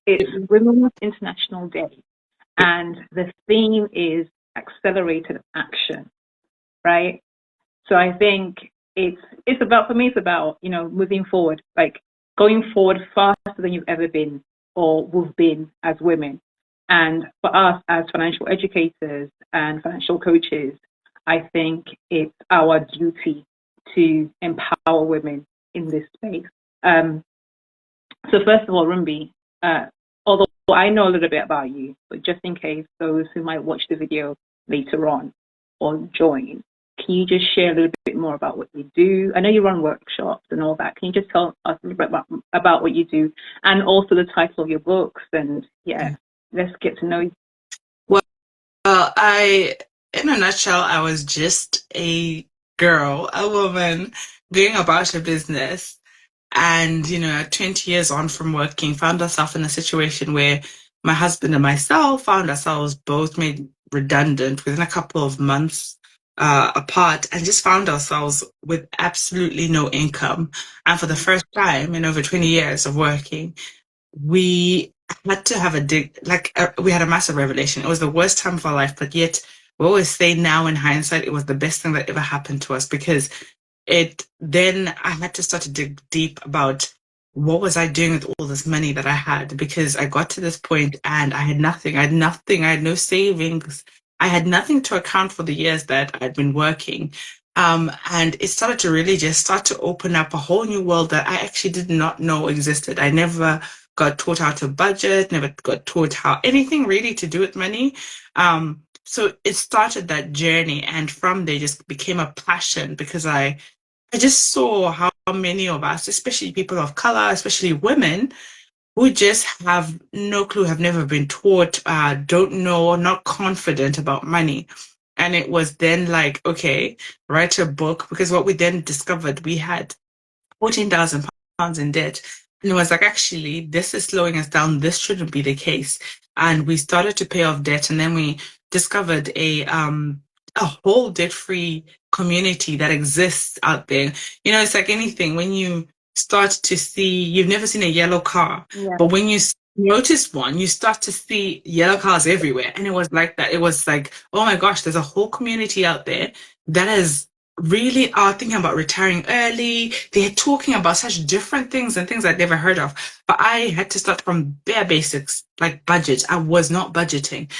It's Women's International Day, and the theme is accelerated action, right? So I think it's about, for me, it's about, moving forward, like going forward faster than you've ever been or we've been as women. And for us as financial educators and financial coaches, I think it's our duty to empower women in this space. So first of all, Rumbi, although I know a little bit about you, but just in case those who might watch the video later on or join, can you just share a little bit more about what you do? I know you run workshops and all that. Can you just tell us a little bit about what you do and also the title of your books? And let's get to know you. Well, in a nutshell, I was just a girl, a woman going about her business. And, 20 years on from working, found ourselves in a situation where my husband and myself found ourselves both made redundant within a couple of months apart, and just found ourselves with absolutely no income. And for the first time in over 20 years of working, we had to have we had a massive revelation. It was the worst time of our life, but yet we always say now in hindsight, it was the best thing that ever happened to us, because then I had to start to dig deep about what was I doing with all this money that I had, because I got to this point and I had nothing. I had no savings. I had nothing to account for the years that I'd been working. And it started to really just start to open up a whole new world that I actually did not know existed. I never got taught how to budget, never got taught how anything really to do with money. So it started that journey, and from there just became a passion, because I just saw how many of us, especially people of color, especially women, who just have no clue, have never been taught, don't know, not confident about money. And it was then like, okay, write a book, because what we then discovered, we had £14,000 in debt. And it was like, actually, this is slowing us down. This shouldn't be the case. And we started to pay off debt. And then we discovered a whole debt-free community that exists out there. It's like anything. When you start to see, you've never seen a yellow car, but when you notice one, you start to see yellow cars everywhere. And it was like that. It was like, oh my gosh, there's a whole community out there that is really are thinking about retiring early. They're talking about such different things and things I'd never heard of. But I had to start from bare basics, like budget. I was not budgeting.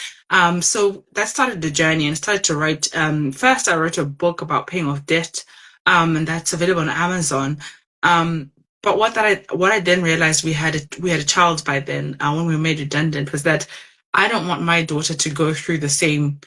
So that started the journey, and started to write. First, I wrote a book about paying off debt, and that's available on Amazon. But what I then realized, we had a child by then, when we were made redundant, was that I don't want my daughter to go through the same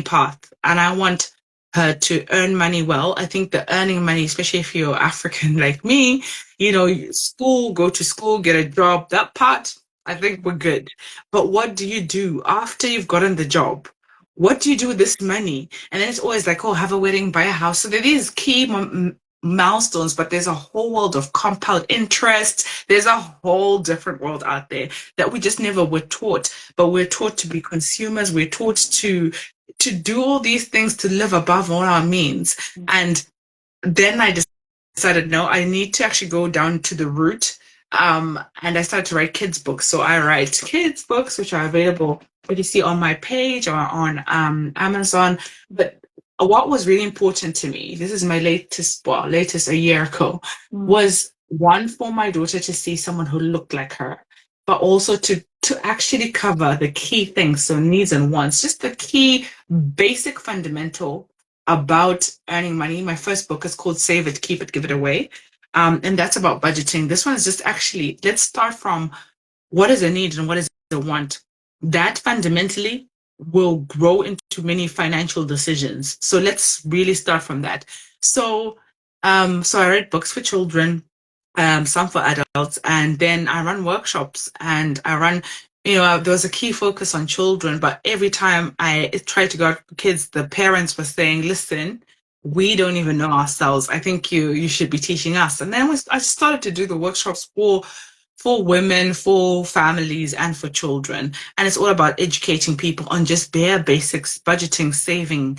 path, and I want her to earn money well. I think the earning money, especially if you're African like me, go to school, get a job, that part, I think we're good. But what do you do after you've gotten the job? What do you do with this money? And then it's always like, oh, have a wedding, buy a house. So there are these key milestones, but there's a whole world of compound interest. There's a whole different world out there that we just never were taught. But we're taught to be consumers. We're taught to do all these things, to live above all our means. And then I decided, no, I need to actually go down to the root. And I started to write kids' books. So I write kids' books, which are available, what you see on my page or on Amazon. But what was really important to me, this is my latest a year ago, was one, for my daughter to see someone who looked like her, but also to actually cover the key things, so needs and wants, just the key basic fundamental about earning money. My first book is called Save It, Keep It, Give It Away. And that's about budgeting. This one is just actually, let's start from what is a need and what is a want. That fundamentally will grow into many financial decisions. So let's really start from that. So I write books for children, some for adults, and then I run workshops, and I run, there was a key focus on children, but every time I tried to go out with kids, the parents were saying, listen, we don't even know ourselves. I think you should be teaching us. And then I started to do the workshops for women, for families, and for children. And it's all about educating people on just bare basics, budgeting, saving,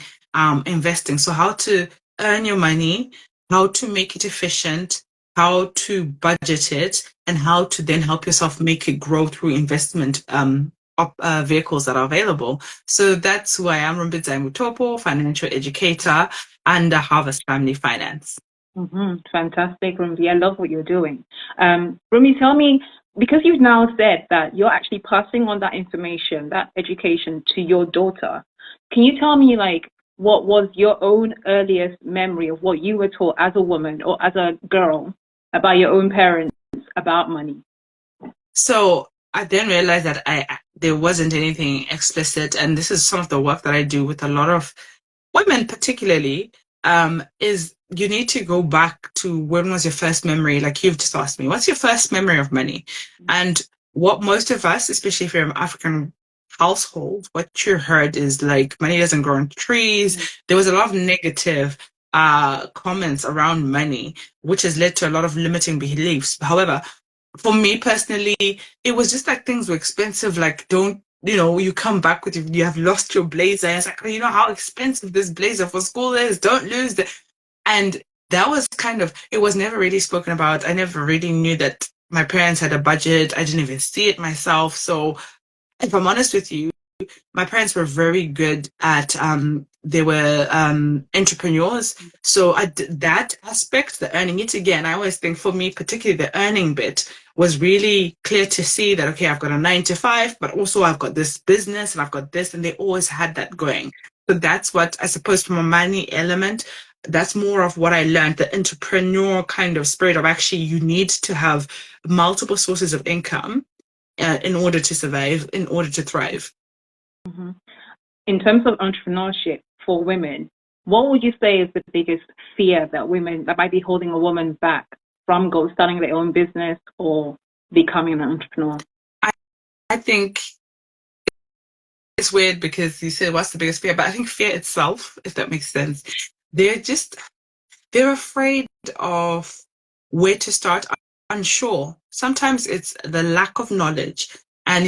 investing. So how to earn your money, how to make it efficient, how to budget it, and how to then help yourself make it grow through investment vehicles that are available. So that's who I am, Rumbi Mutopo, financial educator under Harvest Family Finance. Fantastic, Rumbi. I love what you're doing. Rumbi, tell me, because you've now said that you're actually passing on that information, that education to your daughter, can you tell me, like, what was your own earliest memory of what you were taught as a woman or as a girl about your own parents about money? So I then realized that there wasn't anything explicit, and this is some of the work that I do with a lot of women, particularly, is you need to go back to when was your first memory? Like you've just asked me, what's your first memory of money? And what most of us, especially if you're an African household, what you heard is like money doesn't grow on trees. There was a lot of negative comments around money, which has led to a lot of limiting beliefs. However, for me personally, it was just like things were expensive. Like, don't, you come back with, you have lost your blazer. It's like, oh, you know how expensive this blazer for school is. Don't lose it. And that was kind of, it was never really spoken about. I never really knew that my parents had a budget. I didn't even see it myself. So if I'm honest with you, my parents were very good at they were entrepreneurs, so that aspect, the earning it, again, I always think for me particularly the earning bit was really clear to see that, okay, I've got a 9 to 5, but also I've got this business and I've got this, and they always had that going. So that's what I suppose from a money element, that's more of what I learned, the entrepreneur kind of spirit of actually you need to have multiple sources of income in order to survive, in order to thrive. Mm-hmm. In terms of entrepreneurship for women, what would you say is the biggest fear that might be holding a woman back from starting their own business or becoming an entrepreneur? I think it's weird because you said what's the biggest fear, but I think fear itself, if that makes sense, they're afraid of where to start, unsure. Sometimes it's the lack of knowledge. And,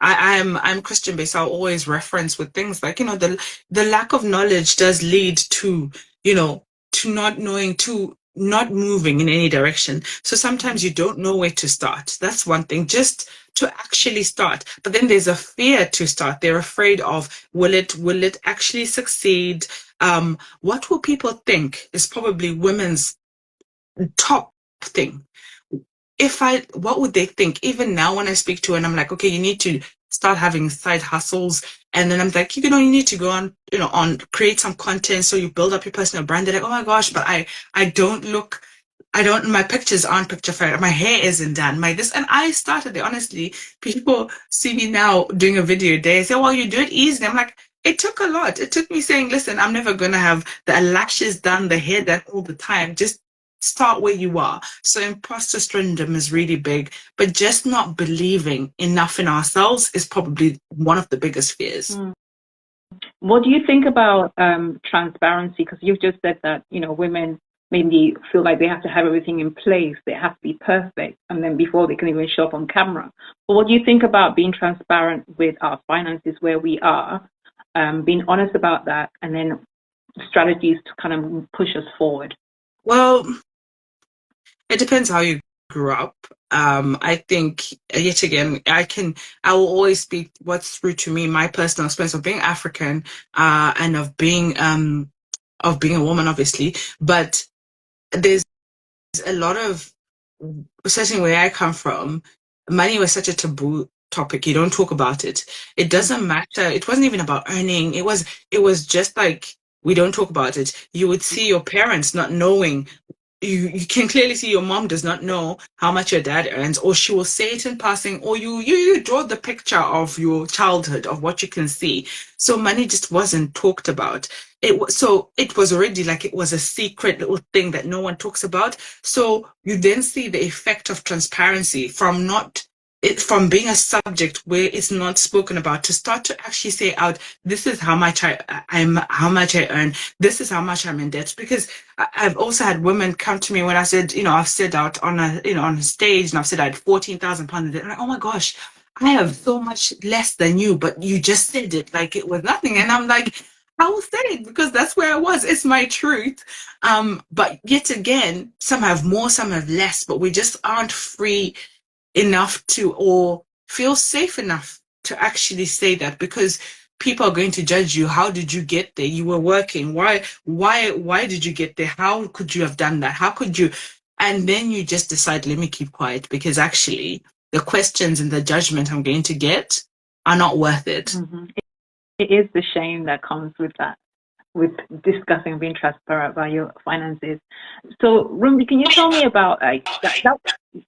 I'm Christian based, so I'll always reference with things like, the lack of knowledge does lead to, to not knowing, to not moving in any direction. So sometimes you don't know where to start. That's one thing, just to actually start. But then there's a fear to start. They're afraid of, will it actually succeed? What will people think is probably women's top thing. What would they think? Even now when I speak to her and I'm like, okay, you need to start having side hustles. And then I'm like, you need to go on, create some content so you build up your personal brand. They're like, oh my gosh, but my pictures aren't picture perfect. My hair isn't done. And I started there. Honestly, people see me now doing a video a day. They say, well, you do it easy. I'm like, it took a lot. It took me saying, listen, I'm never going to have the lashes done, the hair done all the time. Just start where you are. So imposter syndrome is really big, but just not believing enough in ourselves is probably one of the biggest fears. What do you think about transparency? Because you've just said that, women maybe feel like they have to have everything in place. They have to be perfect. And then before they can even show up on camera. But what do you think about being transparent with our finances where we are, being honest about that, and then strategies to kind of push us forward? Well, it depends how you grew up. I think yet again, I will always speak what's true to me, my personal experience of being African, and of being a woman, obviously. But there's a lot of, especially where I come from, money was such a taboo topic. You don't talk about it. It doesn't matter. It wasn't even about earning. It was just like, we don't talk about it. You would see your parents not knowing. You can clearly see your mom does not know how much your dad earns, or she will say it in passing, or you draw the picture of your childhood of what you can see. So money just wasn't talked about. It was already like it was a secret little thing that no one talks about. So you then see the effect of transparency from being a subject where it's not spoken about, to start to actually say out, this is how much how much I earn. This is how much I'm in debt. Because I've also had women come to me when I said, I've said out on a stage, and I've said I had £14,000 in debt. I'm like, oh my gosh, I have so much less than you, but you just said it like it was nothing. And I'm like, I will say it because that's where I was. It's my truth. But yet again, some have more, some have less, but we just aren't free enough to or feel safe enough to actually say that because people are going to judge you. How did you get there? You were working. Why did you get there? How could you have done that? How could you? And then you just decide, let me keep quiet because actually the questions and the judgment I'm going to get are not worth it. Mm-hmm. It is the shame that comes with that, with discussing being transparent about your finances. So, Rumbi, can you tell me about that?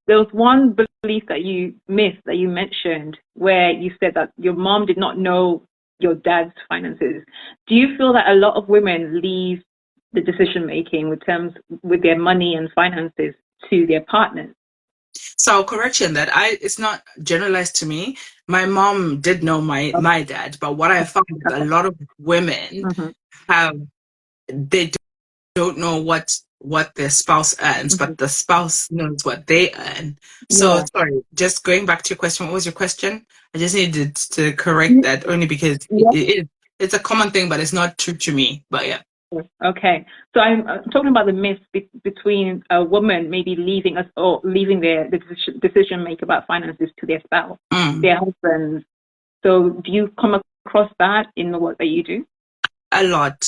There was one belief that you missed that you mentioned where you said that your mom did not know your dad's finances. Do you feel that a lot of women leave the decision making with their money and finances to their partners? So correction that it's not generalized to me. My mom did know my dad, but what I found is a lot of women Mm-hmm. have they don't know what their spouse earns, Mm-hmm. but the spouse knows what they earn. So Yeah. sorry, just going back to your question, what was your question? I just needed to correct that only because Yeah. it's a common thing, but it's not true to me. But yeah. Okay, so I'm talking about the myth between a woman maybe leaving us or leaving the decision maker about finances to their spouse, their husbands. So, do you come across that in the work that you do? A lot.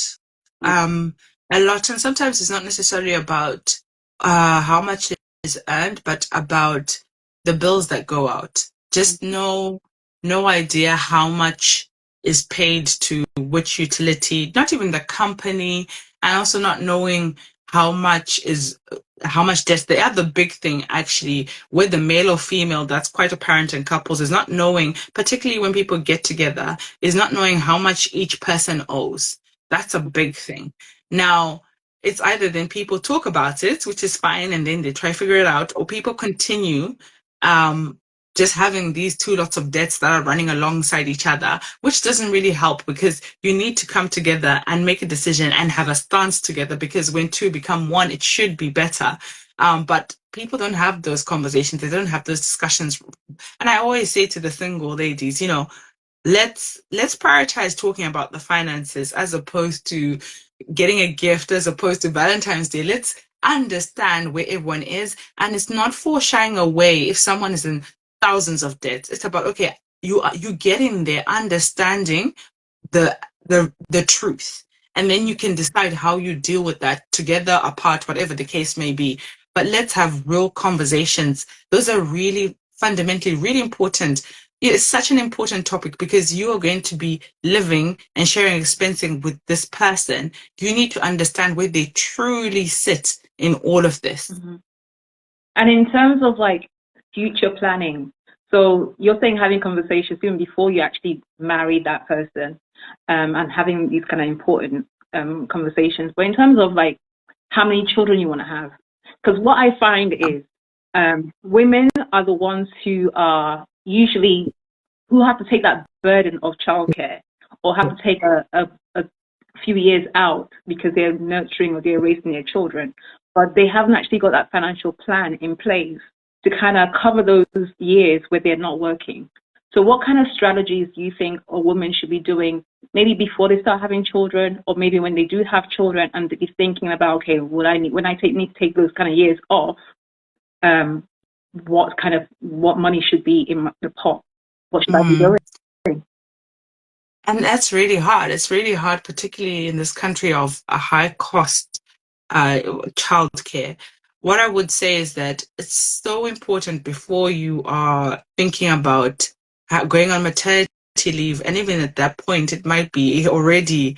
Okay. A lot. And sometimes it's not necessarily about how much is earned, but about the bills that go out. Just no idea how much is paid to which utility, not even the company, and also not knowing how much debt. The other big thing actually with the male or female that's quite apparent in couples is not knowing, particularly when people get together, is not knowing how much each person owes. That's a big thing. Now, it's either then people talk about it, which is fine, and then they try to figure it out, or people continue um, just having these two lots of debts that are running alongside each other, which doesn't really help because you need to come together and make a decision and have a stance together because when two become one, it should be better. But people don't have those conversations. They don't have those discussions. And I always say to the single ladies, let's prioritize talking about the finances as opposed to getting a gift, as opposed to Valentine's Day. Let's understand where everyone is, and it's not for shying away if someone is in thousands of debts. It's about, okay, you getting there, understanding the the truth, and then you can decide how you deal with that together, apart, whatever the case may be. But let's have real conversations. Those are really fundamentally really important. It's such an important topic because you are going to be living and sharing expenses with this person. You need to understand where they truly sit in all of this. Mm-hmm. And in terms of like future planning, so you're saying having conversations even before you actually marry that person, and having these kind of important conversations. But in terms of like how many children you want to have, because what I find is women are the ones who are usually who have to take that burden of childcare or have to take a few years out because they're nurturing or they're raising their children, but they haven't actually got that financial plan in place to kind of cover those years where they're not working. So what kind of strategies do you think a woman should be doing maybe before they start having children, or maybe when they do have children and be thinking about, okay, what I need when I need to take those kind of years off, what money should be in the pot? What should I be doing? And that's really hard. It's really hard, particularly in this country of a high cost childcare. What I would say is that it's so important before you are thinking about going on maternity leave, and even at that point, it might be already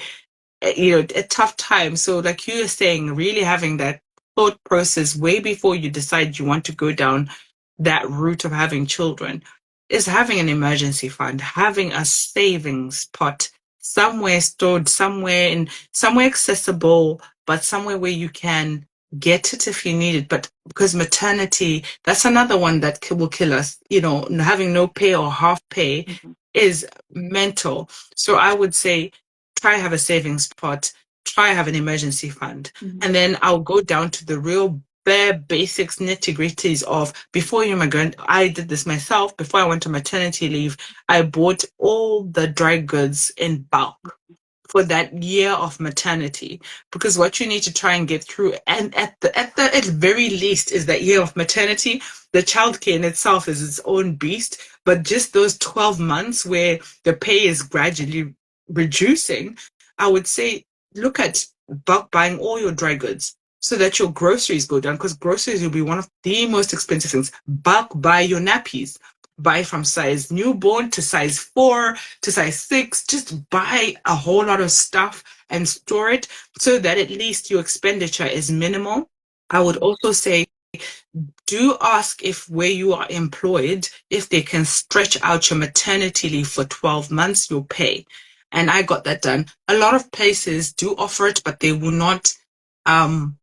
a tough time. So like you were saying, really having that thought process way before you decide you want to go down that route of having children is having an emergency fund, having a savings pot somewhere stored, somewhere accessible, but somewhere where you can get it if you need it. But because maternity, that's another one that will kill us. Having no pay or half pay is mental. So I would say try have a savings pot, try have an emergency fund. And then I'll go down to the real bare basics, nitty gritties of before you're migrant. I did this myself. Before I went to maternity leave, I bought all the dry goods in bulk for that year of maternity, because what you need to try and get through, and at very least, is that year of maternity. The childcare in itself is its own beast, but just those 12 months where the pay is gradually reducing, I would say look at bulk buying all your dry goods so that your groceries go down, because groceries will be one of the most expensive things. Bulk buy your nappies. Buy from size newborn to size 4 to size 6. Just buy a whole lot of stuff and store it so that at least your expenditure is minimal. I would also say do ask if where you are employed, if they can stretch out your maternity leave for 12 months, your pay. And I got that done. A lot of places do offer it, but um,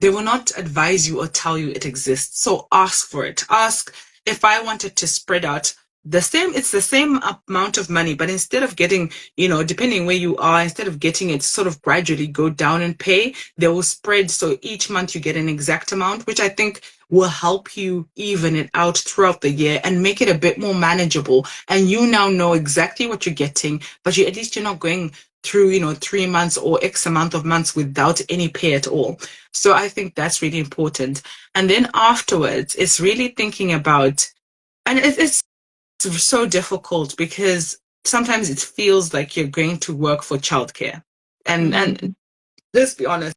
they will not advise you or tell you it exists. So ask for it. Ask if I wanted to spread out it's the same amount of money, but instead of getting, depending where you are, instead of getting it sort of gradually go down in pay, they will spread. So each month you get an exact amount, which I think will help you even it out throughout the year and make it a bit more manageable. And you now know exactly what you're getting, but at least you're not going through, 3 months or X amount of months without any pay at all. So I think that's really important. And then afterwards, it's really thinking about, and it's so difficult because sometimes it feels like you're going to work for childcare. And let's be honest,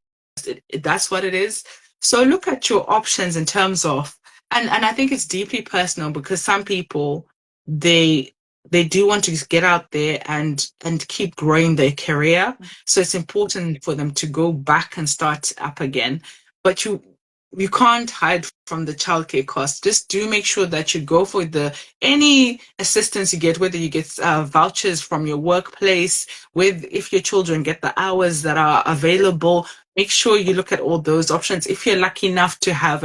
that's what it is. So look at your options in terms of, and I think it's deeply personal because some people, they do want to get out there and keep growing their career. So it's important for them to go back and start up again. But you can't hide from the childcare costs. Just do make sure that you go for any assistance you get, whether you get vouchers from your workplace, if your children get the hours that are available. Make sure you look at all those options. If you're lucky enough to have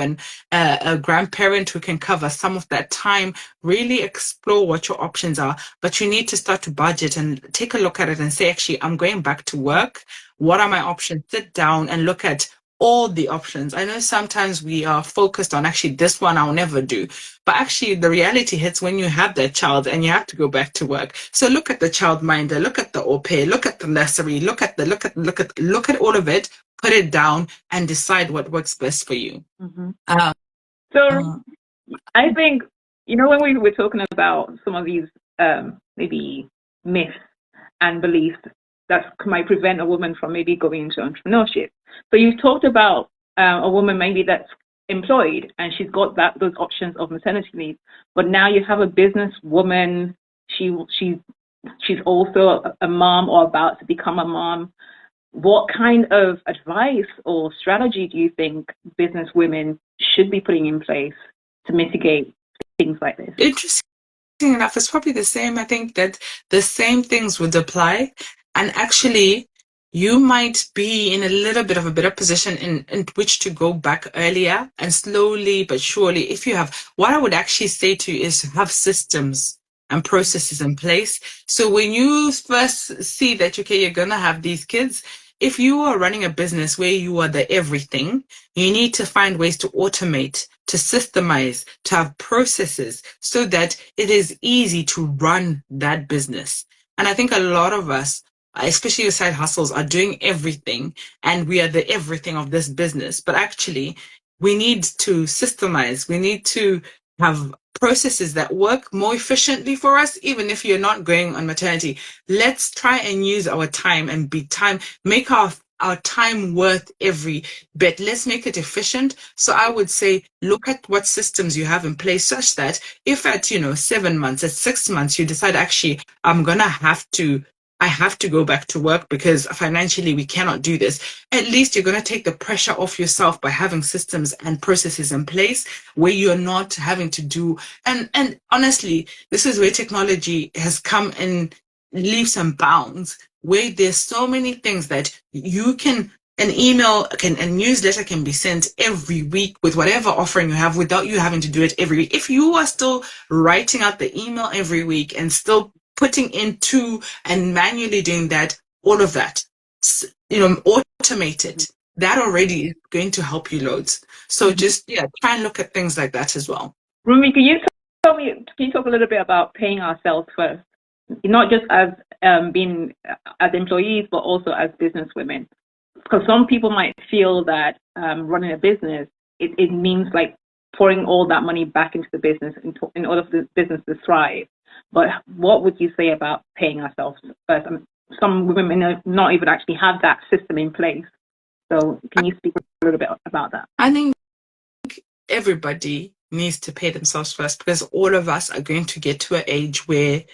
a grandparent who can cover some of that time, really explore what your options are. But you need to start to budget and take a look at it and say, actually, I'm going back to work. What are my options? Sit down and look at all the options. I know sometimes we are focused on actually this one I'll never do, but actually the reality hits when you have that child and you have to go back to work. So look at the childminder, look at the au pair, look at the nursery, look at all of it, put it down and decide what works best for you. So I think, when we were talking about some of these maybe myths and beliefs that might prevent a woman from maybe going into entrepreneurship. So you've talked about a woman maybe that's employed and she's got those options of maternity leave, but now you have a business woman. She's also a mom or about to become a mom. What kind of advice or strategy do you think business women should be putting in place to mitigate things like this? Interesting enough, it's probably the same. I think that the same things would apply. And actually, you might be in a little bit of a better position in which to go back earlier and slowly but surely. If you have, what I would actually say to you is have systems and processes in place. So when you first see that, okay, you're going to have these kids, if you are running a business where you are the everything, you need to find ways to automate, to systemize, to have processes so that it is easy to run that business. And I think a lot of us, especially with side hustles, are doing everything and we are the everything of this business. But actually, we need to systemize. We need to have processes that work more efficiently for us, even if you're not going on maternity. Let's try and use our time and make our time worth every bit. Let's make it efficient. So I would say, look at what systems you have in place such that if at, 7 months, at 6 months, you decide, actually, I have to go back to work because financially we cannot do this. At least you're going to take the pressure off yourself by having systems and processes in place where you're not having to do. And honestly, this is where technology has come in leaps and bounds, where there's so many things that an a newsletter can be sent every week with whatever offering you have without you having to do it every week. If you are still writing out the email every week and still putting into and manually doing that, all of that, automate it. That already is going to help you loads. So just, try and look at things like that as well. Rumbi, can you talk a little bit about paying ourselves first? not just as being as employees, but also as business women. Because some people might feel that running a business, it means like pouring all that money back into the business in order for the business to thrive. But what would you say about paying ourselves first? I mean, some women may not even actually have that system in place. So can you speak a little bit about that? I think everybody needs to pay themselves first, because all of us are going to get to an age where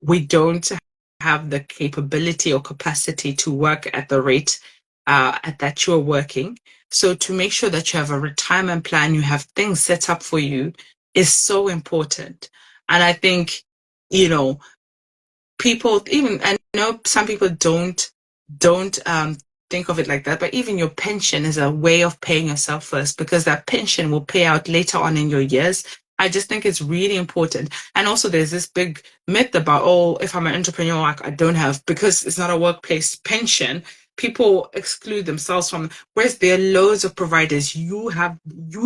we don't have the capability or capacity to work at the rate at that you're working. So to make sure that you have a retirement plan, you have things set up for you, is so important. And I think, you know, people, even, I know some people don't think of it like that, but even your pension is a way of paying yourself first, because that pension will pay out later on in your years. I just think it's really important. And also there's this big myth about, oh, if I'm an entrepreneur, I don't have, because it's not a workplace pension, people exclude themselves from, whereas there are loads of providers. You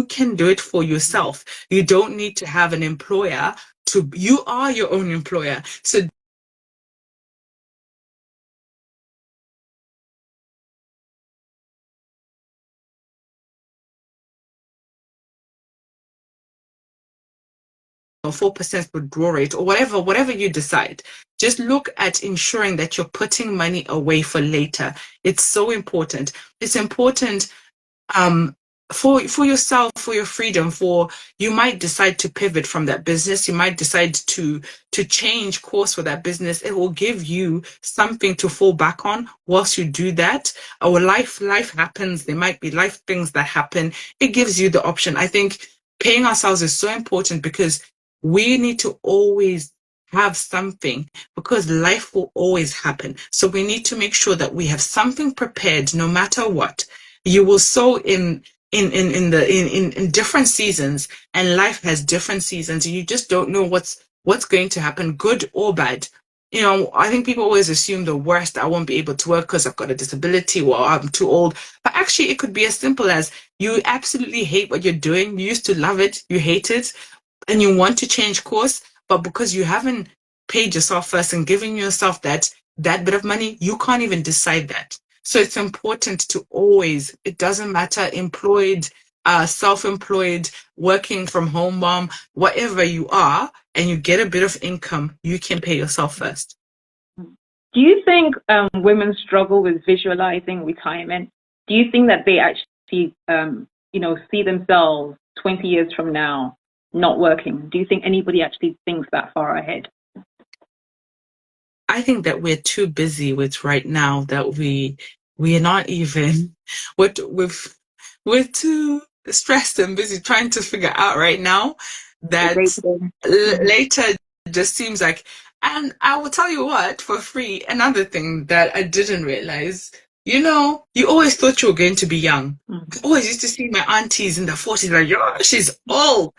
can do it for yourself. You don't need to have an employer you are your own employer. So or 4% withdrawal rate, or whatever you decide. Just look at ensuring that you're putting money away for later. It's so important. It's important for yourself, for your freedom, for you might decide to pivot from that business. You might decide to change course for that business. It will give you something to fall back on whilst you do that. Or life happens. There might be life things that happen. It gives you the option. I think paying ourselves is so important, because we need to always have something, because life will always happen. So we need to make sure that we have something prepared no matter what. You will sow in different seasons, and life has different seasons. You just don't know what's going to happen, good or bad. You know, I think people always assume the worst. I won't be able to work because I've got a disability, or I'm too old. But actually, it could be as simple as you absolutely hate what you're doing. You used to love it, you hate it, and you want to change course, but because you haven't paid yourself first and given yourself that bit of money, you can't even decide that. So it's important to always, it doesn't matter, employed, self-employed, working from home mom, whatever you are, and you get a bit of income, you can pay yourself first. Do you think women struggle with visualizing retirement? Do you think that they actually, see themselves 20 years from now not working? Do you think anybody actually thinks that far ahead? I think that we're too busy with right now that we are not even we're too stressed and busy trying to figure out right now that later just seems like. And I will tell you what, for free, another thing that I didn't realize, you always thought you were going to be young. I always used to see my aunties in their 40s, like, yo, she's old.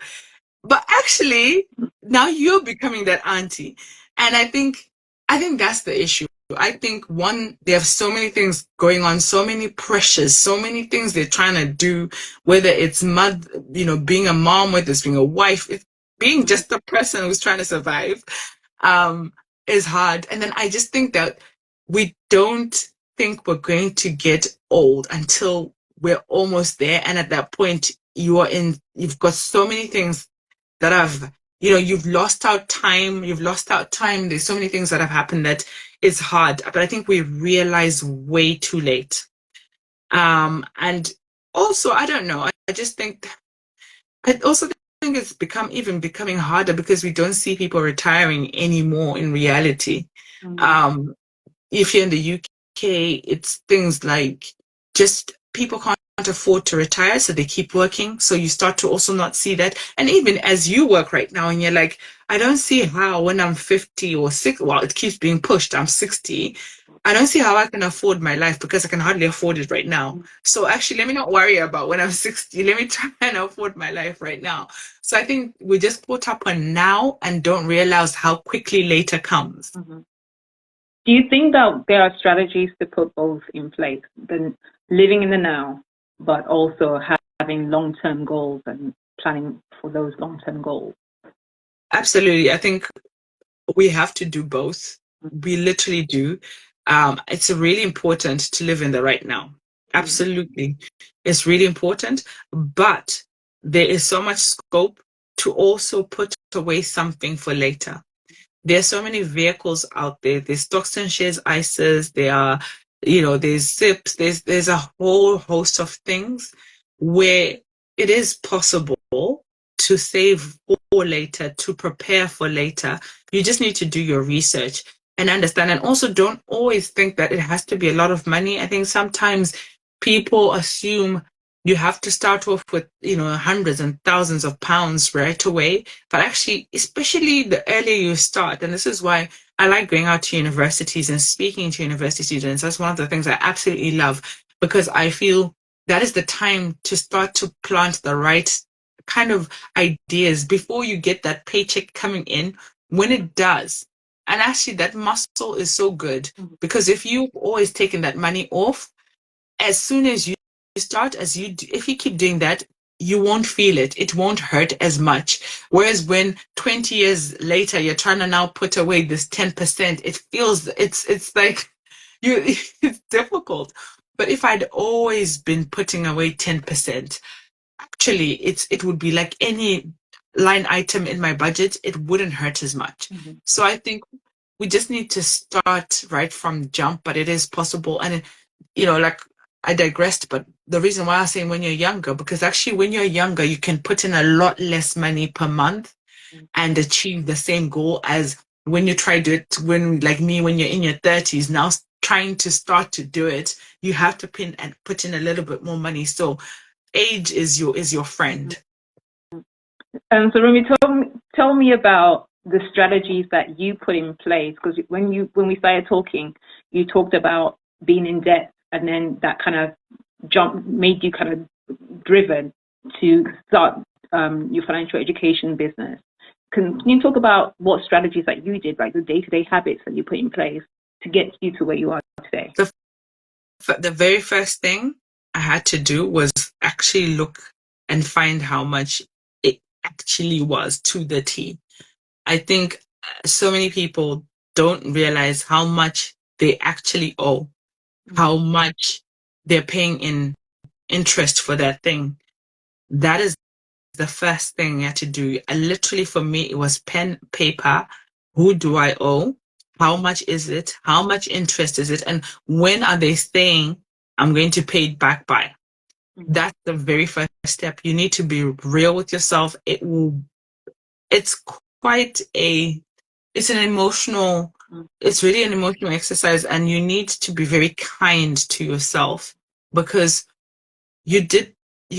But actually, now you're becoming that auntie. And I think that's the issue. I think they have so many things going on, so many pressures, so many things they're trying to do, whether it's being a mom, whether it's being a wife, being just a person who's trying to survive, is hard. And then I just think that we don't think we're going to get old until we're almost there. And at that point, you've got so many things that you've lost out time. There's so many things that have happened that it's hard, but I think we realize way too late. And also, I don't know, I just think, I also think it's becoming harder because we don't see people retiring anymore in reality. If you're in the UK, it's things like just people can't afford to retire, so they keep working. So you start to also not see that. And even as you work right now and you're like, I don't see how when I'm 50 or 60, well, it keeps being pushed, I'm 60, I don't see how I can afford my life because I can hardly afford it right now. So actually, let me not worry about when I'm 60. Let me try and afford my life right now. So I think we just put up on now and don't realize how quickly later comes. Do you think that there are strategies to put both in place, the living in the now, but also having long-term goals and planning for those long-term goals? Absolutely. I think We have to do both. We literally do. It's really important to live in the right now. Absolutely. It's really important. But there is so much scope to also put away something for later. There's so many vehicles out there. There's stocks and shares, ISAs, there are, there's SIPs, there's a whole host of things where it is possible to save for later, to prepare for later. You just need to do your research and understand. And also don't always think that it has to be a lot of money. I think sometimes people assume you have to start off with, hundreds and thousands of pounds right away. But actually, especially the earlier you start, and this is why I like going out to universities and speaking to university students. That's one of the things I absolutely love, because I feel that is the time to start to plant the right kind of ideas before you get that paycheck coming in. When it does, and actually that muscle is so good, because if you've always taken that money off, as soon as you start, if you keep doing that, you won't feel it. It won't hurt as much. Whereas when 20 years later, you're trying to now put away this 10%, it feels, it's like it's difficult. But if I'd always been putting away 10%, actually it would be like any line item in my budget. It wouldn't hurt as much. So I think we just need to start right from jump, but it is possible. And like, I digressed, but the reason why I'm saying when you're younger, because actually when you're younger, you can put in a lot less money per month and achieve the same goal as when you try to do it like me, when you're in your 30s, now trying to start to do it, you have to put in a little bit more money. So age is your friend. So Rumi, tell me about the strategies that you put in place, because when we started talking, you talked about being in debt, and then that kind of made you kind of driven to start your financial education business. Can you talk about what strategies that you did, like the day-to-day habits that you put in place to get you to where you are today? The very first thing I had to do was actually look and find how much it actually was to the T. I think so many people don't realize how much they actually owe, how much they're paying in interest for that thing. That is the first thing you have to do. Literally for me, it was pen, paper. Who do I owe? How much is it? How much interest is it? And when are they saying I'm going to pay it back by? That's the very first step. You need to be real with yourself. It's really an emotional exercise, and you need to be very kind to yourself, because you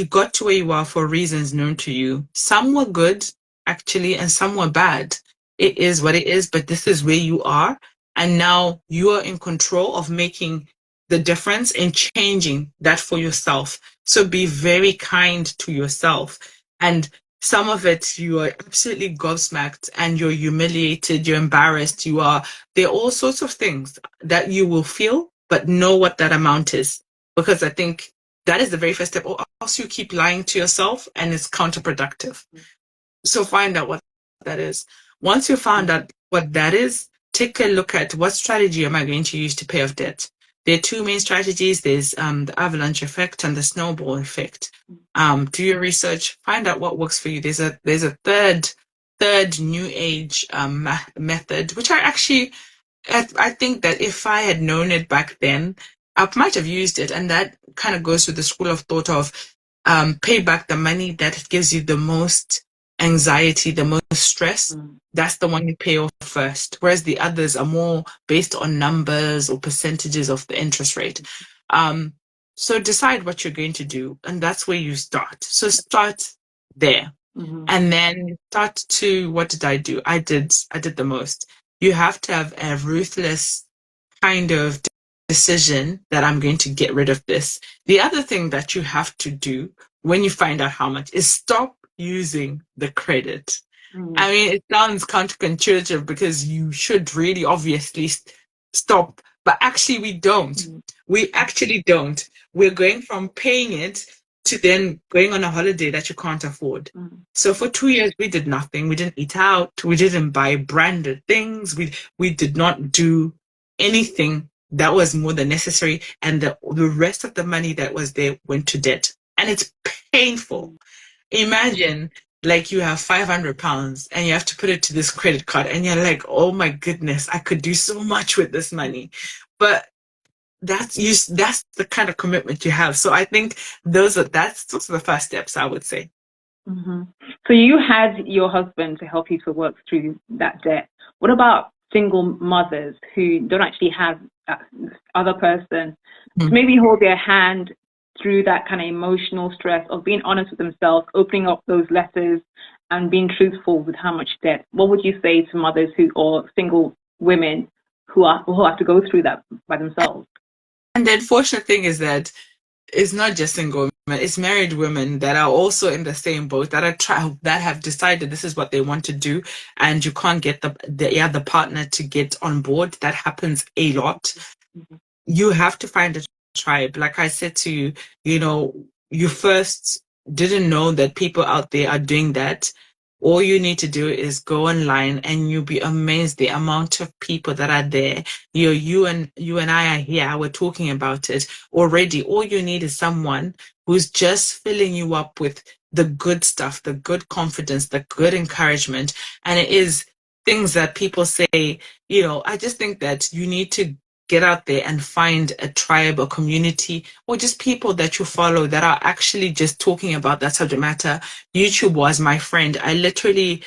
got to where you are for reasons known to you. Some were good, actually, and some were bad. It is what it is, but this is where you are. And now you are in control of making the difference and changing that for yourself. So be very kind to yourself. And some of it, you are absolutely gobsmacked and you're humiliated, you're embarrassed, there are all sorts of things that you will feel, but know what that amount is. Because I think that is the very first step, or else you keep lying to yourself and it's counterproductive. So find out what that is. Once you found out what that is, take a look at what strategy am I going to use to pay off debt. There are two main strategies. There's the avalanche effect and the snowball effect. Do your research, find out what works for you. There's a third new age method, which I think that if I had known it back then, I might have used it. And that kind of goes with the school of thought of pay back the money that gives you the most anxiety, the most stress. That's the one you pay off first. Whereas the others are more based on numbers or percentages of the interest rate. So decide what you're going to do, and that's where you start. So start there. And then start to, what did I do? I did the most. You have to have a ruthless kind of decision that I'm going to get rid of this. The other thing that you have to do when you find out how much is stop using the credit. I mean, it sounds counterintuitive because you should really obviously stop, but actually we don't. We actually don't. We're going from paying it to then going on a holiday that you can't afford. Mm. So for 2 years, we did nothing. We didn't eat out. We didn't buy branded things. We did not do anything that was more than necessary. And the rest of the money that was there went to debt. And it's painful. Imagine like you have £500 and you have to put it to this credit card and you're like, oh my goodness, I could do so much with this money. But that's the kind of commitment you have. So I think those are the first steps, I would say. Mm-hmm. So you had your husband to help you to work through that debt. What about single mothers who don't actually have that other person to maybe hold their hand through that kind of emotional stress of being honest with themselves, opening up those letters and being truthful with how much debt? What would you say to mothers or single women who have to go through that by themselves? And the unfortunate thing is that it's not just single women, it's married women that are also in the same boat, that have decided this is what they want to do, and you can't get the partner to get on board. That happens a lot. Mm-hmm. You have to find a tribe. Like I said to you, you first didn't know that people out there are doing that. All you need to do is go online and you'll be amazed the amount of people that are there. You and I are here. We're talking about it already. All you need is someone who's just filling you up with the good stuff, the good confidence, the good encouragement. And it is things that people say, I just think that you need to get out there and find a tribe or community or just people that you follow that are actually just talking about that subject matter. YouTube was my friend. I literally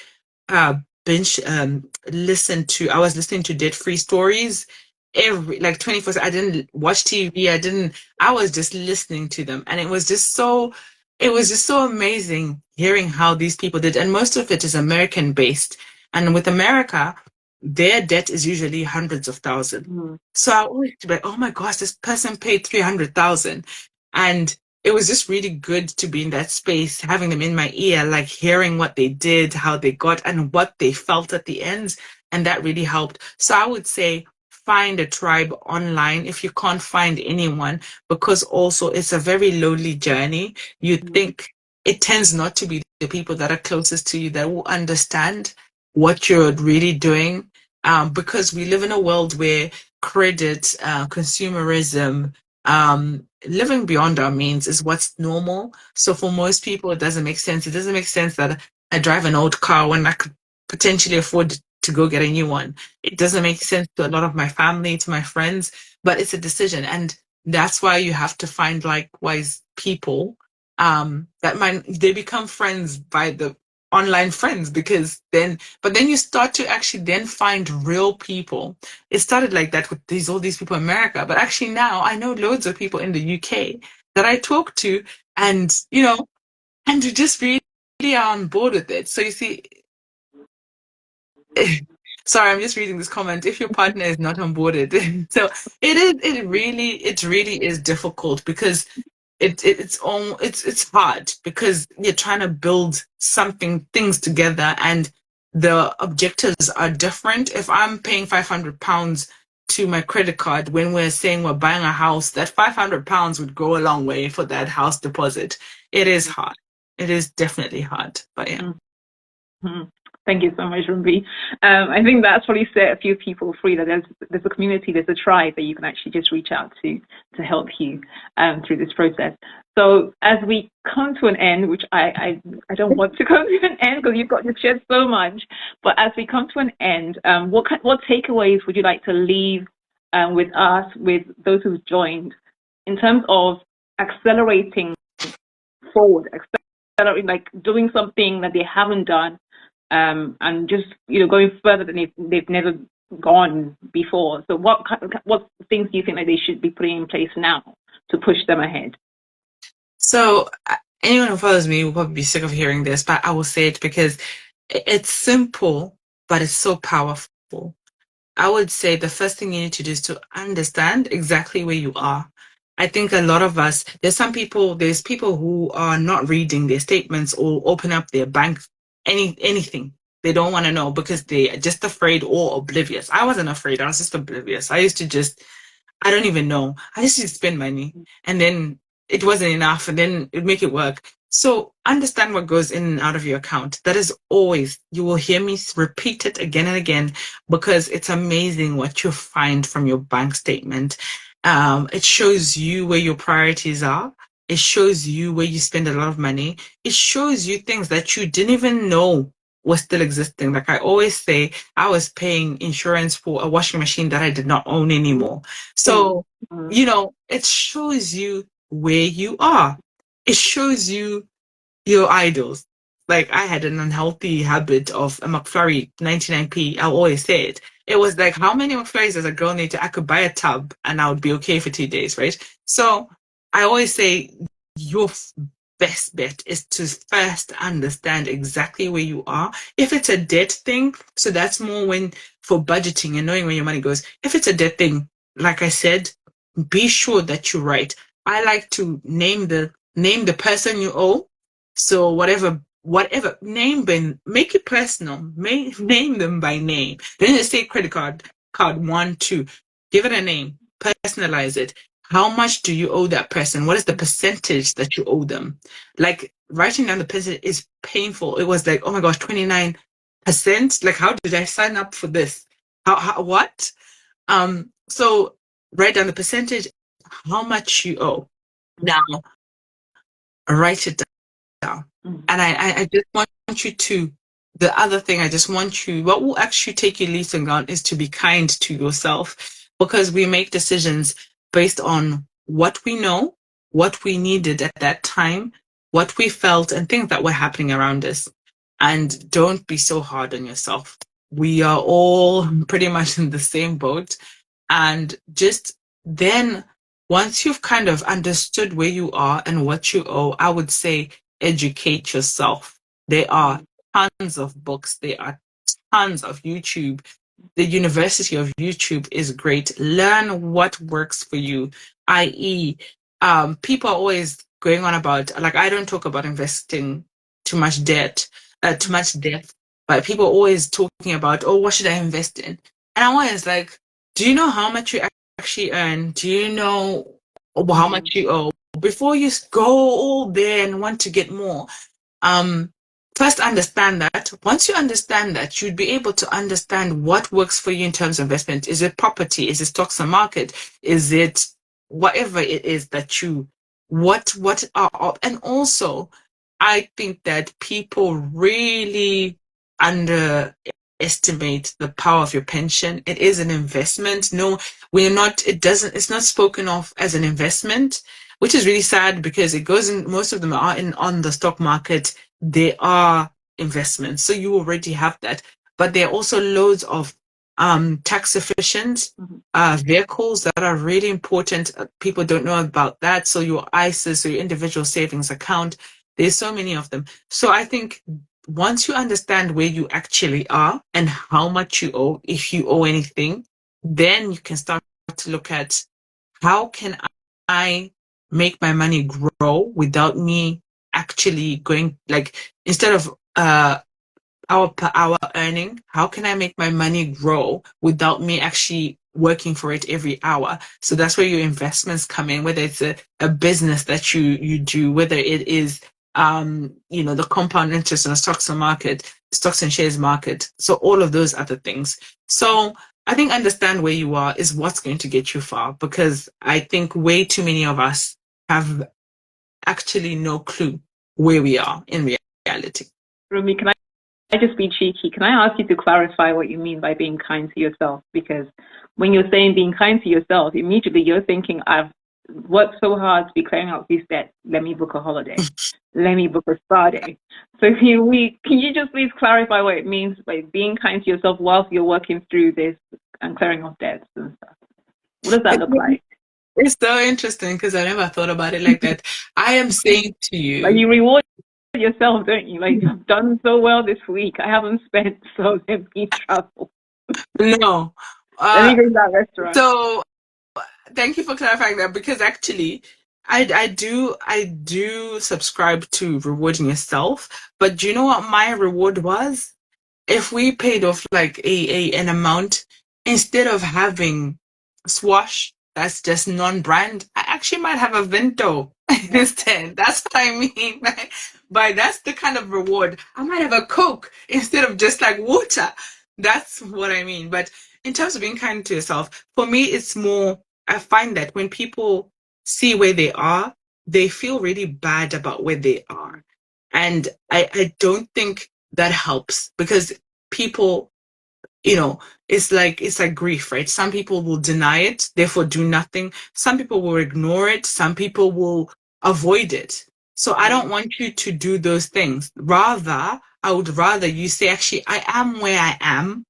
uh binge I was listening to Debt Free Stories every like 24. I didn't watch TV. I was just listening to them, and it was just so amazing hearing how these people did. And most of it is American based. And with America, their debt is usually hundreds of thousands. Mm-hmm. So I always be like, oh my gosh, this person paid 300,000. And it was just really good to be in that space, having them in my ear, like hearing what they did, how they got, and what they felt at the end. And that really helped. So I would say find a tribe online if you can't find anyone, because also it's a very lonely journey. You think it tends not to be the people that are closest to you that will understand what you're really doing, because we live in a world where credit, consumerism, living beyond our means is what's normal. So for most people, it doesn't make sense. It doesn't make sense that I drive an old car when I could potentially afford to go get a new one. It doesn't make sense to a lot of my family, to my friends, but it's a decision. And that's why you have to find likewise people they become friends by the online friends, because then you start to actually then find real people. It started like that with all these people in America, but actually now I know loads of people in the UK that I talk to, and and you just really are on board with it. So you see, sorry, I'm just reading this comment. If your partner is not onboarded, so it really is difficult, because it's hard, because you're trying to build things together, and the objectives are different. If I'm paying £500 to my credit card when we're saying we're buying a house, that £500 would go a long way for that house deposit. It is hard. It is definitely hard, but yeah. Mm-hmm. Thank you so much, Rumbi. I think that's probably set a few people free, that there's a community, there's a tribe that you can actually just reach out to help you through this process. So as we come to an end, which I don't want to come to an end because you've shared so much, but as we come to an end, what takeaways would you like to leave with us, with those who've joined, in terms of accelerating forward, like doing something that they haven't done, and just going further than they've never gone before? So what things do you think that they should be putting in place now to push them ahead? So anyone who follows me will probably be sick of hearing this, but I will say it because it's simple, but it's so powerful. I would say the first thing you need to do is to understand exactly where you are. I think a lot of us, there's people who are not reading their statements or open up their bank, anything. They don't want to know because they're just afraid or oblivious. I wasn't afraid. I was just oblivious. I don't even know. I used to spend money. And then it wasn't enough, and then it make it work. So understand what goes in and out of your account. That is always, you will hear me repeat it again and again, because it's amazing what you find from your bank statement. It shows you where your priorities are. It shows you where you spend a lot of money. It shows you things that you didn't even know were still existing. Like I always say, I was paying insurance for a washing machine that I did not own anymore. So, it shows you where you are. It shows you your idols. Like I had an unhealthy habit of a McFlurry 99p. I'll always say it. It was like, how many McFlurries does a girl need to? I could buy a tub and I would be okay for 2 days, right? So I always say your best bet is to first understand exactly where you are. If it's a debt thing, so that's more when for budgeting and knowing where your money goes. If it's a debt thing, like I said, be sure that you write. I like to name the person you owe. So whatever name them, make it personal. Name them by name. Then just say card 1, 2. Give it a name. Personalize it. How much do you owe that person? What is the percentage that you owe them? Like writing down the percentage is painful. It was like, oh my gosh, 29%. Like, how did I sign up for this? What? So write down the percentage, how much you owe. Now, write it down. And I just want you to, the other thing I just want you, what will actually take you leaps and bounds is to be kind to yourself, because we make decisions based on what we know, what we needed at that time, what we felt, and things that were happening around us. And don't be so hard on yourself. We are all pretty much in the same boat. And just then, once you've kind of understood where you are and what you owe, I would say educate yourself. There are tons of books, there are tons of YouTube. The University of YouTube is great. Learn what works for you, i.e., people are always going on about, like, I don't talk about investing too much debt, but people are always talking about, oh, what should I invest in? And I'm always like, do you know how much you actually earn? Do you know how much you owe? Before you go all there and want to get more, um, first understand that. Once you understand that, you'd be able to understand what works for you in terms of investment. Is it property? Is it stocks and market? Is it whatever it is that what are, and also, I think that people really underestimate the power of your pension. It is an investment. No, it's not spoken of as an investment, which is really sad, because it goes in, most of them are in on the stock market. They are investments. So you already have that. But there are also loads of tax efficient vehicles that are really important. People don't know about that. So your ISAs, so your individual savings account, there's so many of them. So I think once you understand where you actually are and how much you owe, if you owe anything, then you can start to look at, how can I make my money grow without me actually going, like, instead of hour per hour earning, how can I make my money grow without me actually working for it every hour? So that's where your investments come in, whether it's a business that you do, whether it is the compound interest in the stocks and shares market. So all of those other things. So I think understand where you are is what's going to get you far, because I think way too many of us have actually no clue where we are in reality. Rumi, can I just be cheeky? Can I ask you to clarify what you mean by being kind to yourself? Because when you're saying being kind to yourself, immediately you're thinking, I've worked so hard to be clearing out these debts. Let me book a holiday. Let me book a spa day. So can you just please clarify what it means by being kind to yourself whilst you're working through this and clearing off debts and stuff? What does that look like? It's so interesting, because I never thought about it like that. I am saying to you, like, you reward yourself, don't you? Like, I've done so well this week. I haven't spent, so let me travel. No. Let me go to that restaurant. So thank you for clarifying that, because actually I do subscribe to rewarding yourself, but do you know what my reward was? If we paid off like an amount, instead of having Swash, that's just non-brand, I actually might have a Vento. minus 10. That's what I mean. By that's the kind of reward. I might have a Coke instead of just like water. That's what I mean. But in terms of being kind to yourself, for me, it's more, I find that when people see where they are, they feel really bad about where they are. And I don't think that helps because people, it's like grief, right? Some people will deny it, therefore do nothing. Some people will ignore it. Some people will avoid it. So I don't want you to do those things. Rather, I would rather you say, actually, I am where I am.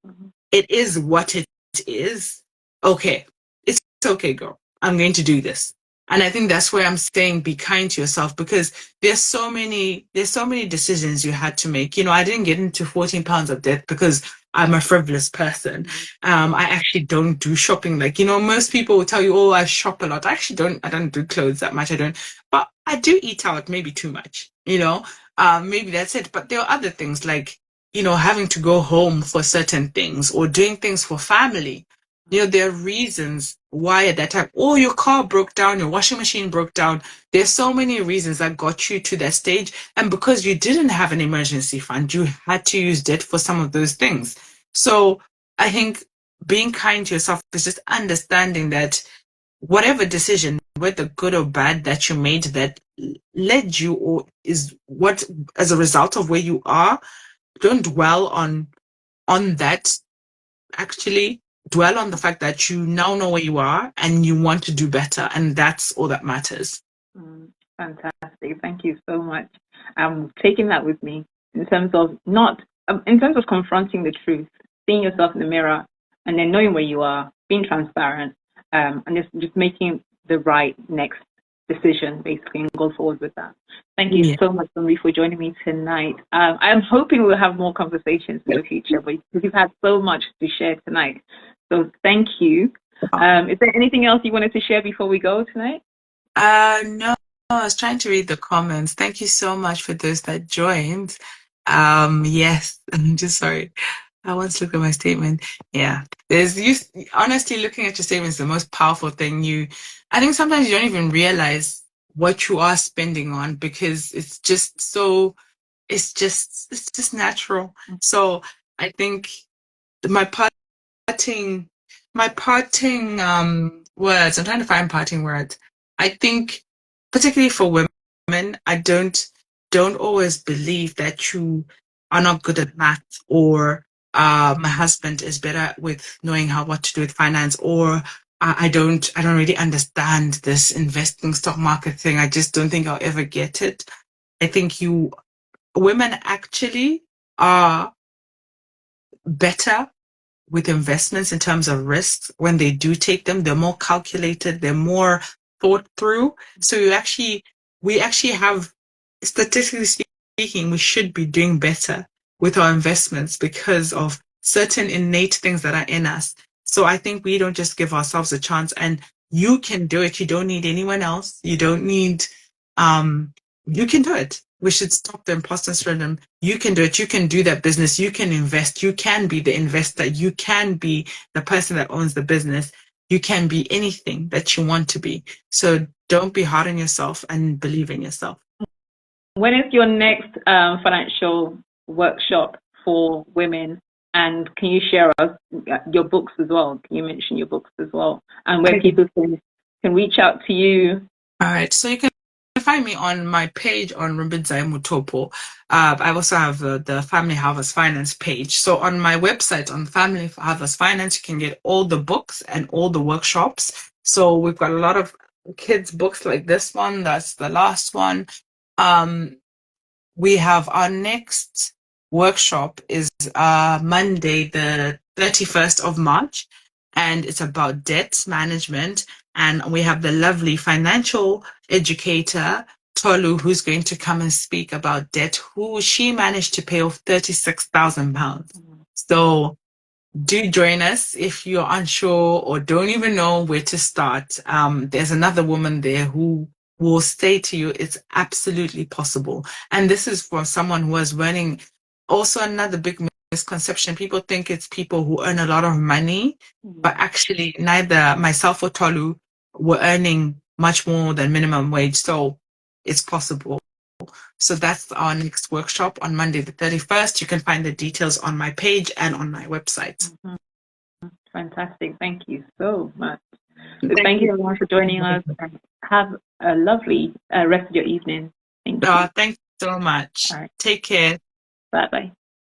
It is what it is. Okay. It's okay, girl. I'm going to do this. And I think that's where I'm saying be kind to yourself because there's so many decisions you had to make. I didn't get into 14 pounds of debt because I'm a frivolous person. I actually don't do shopping. Like, most people will tell you, oh, I shop a lot. I don't do clothes that much. I don't, but I do eat out maybe too much, maybe that's it. But there are other things like, having to go home for certain things or doing things for family. There are reasons why at that time, oh, your car broke down, your washing machine broke down. There's so many reasons that got you to that stage. And because you didn't have an emergency fund, you had to use debt for some of those things. So I think being kind to yourself is just understanding that whatever decision, whether good or bad, that you made that led you or is what as a result of where you are, don't dwell on that. Actually dwell on the fact that you now know where you are and you want to do better, and that's all that matters. Fantastic. Thank you so much. I'm taking that with me in terms of not in terms of confronting the truth, seeing yourself in the mirror, and then knowing where you are, being transparent, and just making the right next decision, basically, and go forward with that. Thank you so much, Rumbi, for joining me tonight. I'm hoping we'll have more conversations in the future, but you've had so much to share tonight. So thank you. Is there anything else you wanted to share before we go tonight? No, I was trying to read the comments. Thank you so much for those that joined. Yes, I'm just sorry. I once looked at my statement. Yeah, honestly, looking at your statement is the most powerful thing. I think sometimes you don't even realize what you are spending on because it's just natural. So I think my parting words. I'm trying to find parting words. I think, particularly for women, I don't always believe that you are not good at math or my husband is better with knowing what to do with finance or I don't really understand this investing stock market thing. I just don't think I'll ever get it. I think women actually are better with investments in terms of risks. When they do take them, they're more calculated, they're more thought through. So we actually have, statistically speaking, we should be doing better with our investments because of certain innate things that are in us. So I think we don't just give ourselves a chance, and you can do it. You don't need anyone else. You don't need, you can do it. We should stop the imposter syndrome. You can do it. You can do that business. You can invest. You can be the investor. You can be the person that owns the business. You can be anything that you want to be. So don't be hard on yourself and believe in yourself. When is your next financial workshop for women? And can you share us your books as well? Can you mention your books as well? And where people can reach out to you? All right. So you can find me on my page on Rumbi Mutopo. I also have the Family Harvest Finance page. So on my website on Family Harvest Finance, you can get all the books and all the workshops. So we've got a lot of kids' books like this one. That's the last one. We have our next workshop is Monday, the 31st of March, and it's about debt management. And we have the lovely financial educator, Tolu, who's going to come and speak about debt, who she managed to pay off £36,000. So do join us if you're unsure or don't even know where to start. There's another woman there who will say to you it's absolutely possible. And this is for someone who was earning. Also, another big misconception, people think it's people who earn a lot of money, but actually neither myself or Tolu were earning much more than minimum wage. So it's possible. So that's our next workshop on Monday the 31st. You can find the details on my page and on my website. Mm-hmm. Fantastic. Thank you so much. So thank you everyone for joining us, and have a lovely rest of your evening. Thank you. Thanks so much. All right. Take care. Bye-bye.